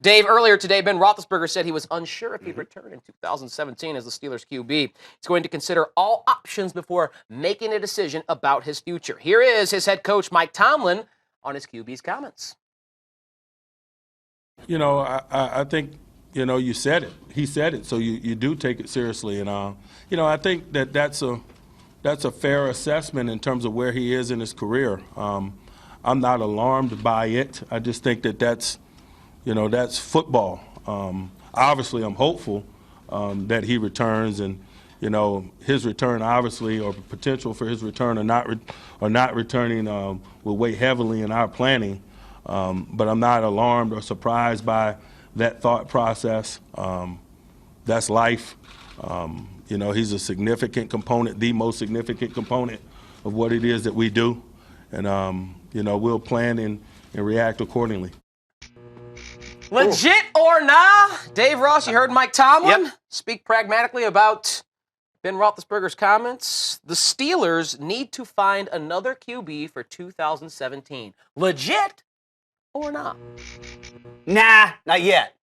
Dave, earlier today, Ben Roethlisberger said he was unsure if he'd return in 2017 as the Steelers QB. He's going to consider all options before making a decision about his future. Here is his head coach, Mike Tomlin, on his QB's comments. I think, you said it. He said it, so you do take it seriously. And, I think that's a fair assessment in terms of where he is in his career. I'm not alarmed by it. I just think that's football. Obviously, I'm hopeful that he returns, and his return, obviously, or potential for his return or not returning will weigh heavily in our planning. But I'm not alarmed or surprised by that thought process. That's life. He's a significant component, the most significant component of what it is that we do, and we'll plan and react accordingly. Legit or nah? Dave Ross, you heard Mike Tomlin speak pragmatically about Ben Roethlisberger's comments. The Steelers need to find another QB for 2017. Legit or not? Nah, not yet.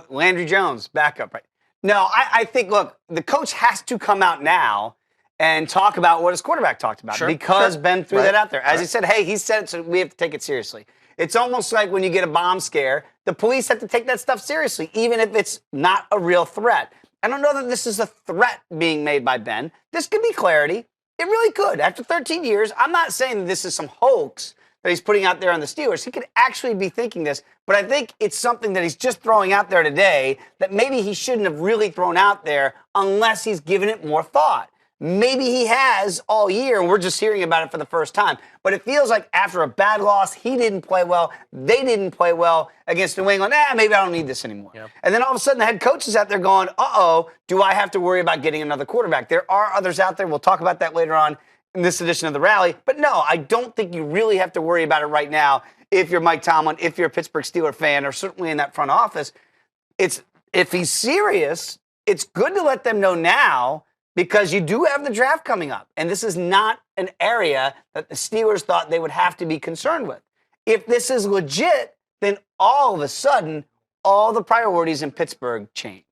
Landry Jones, backup, right? No, I think, look, the coach has to come out now and talk about what his quarterback talked about because Ben threw that out there. As he said, hey, he said it, so we have to take it seriously. It's almost like when you get a bomb scare, the police have to take that stuff seriously, even if it's not a real threat. I don't know that this is a threat being made by Ben. This could be clarity. It really could. After 13 years, I'm not saying that this is some hoax that he's putting out there on the Steelers. He could actually be thinking this, but I think it's something that he's just throwing out there today that maybe he shouldn't have really thrown out there unless he's given it more thought. Maybe he has all year, and we're just hearing about it for the first time. But it feels like after a bad loss, he didn't play well, they didn't play well against New England. Maybe I don't need this anymore. Yep. And then all of a sudden, the head coach is out there going, uh-oh, do I have to worry about getting another quarterback? There are others out there. We'll talk about that later on in this edition of the Rally. But no, I don't think you really have to worry about it right now if you're Mike Tomlin, if you're a Pittsburgh Steelers fan, or certainly in that front office. If he's serious, it's good to let them know now, because you do have the draft coming up, and this is not an area that the Steelers thought they would have to be concerned with. If this is legit, then all of a sudden, all the priorities in Pittsburgh change.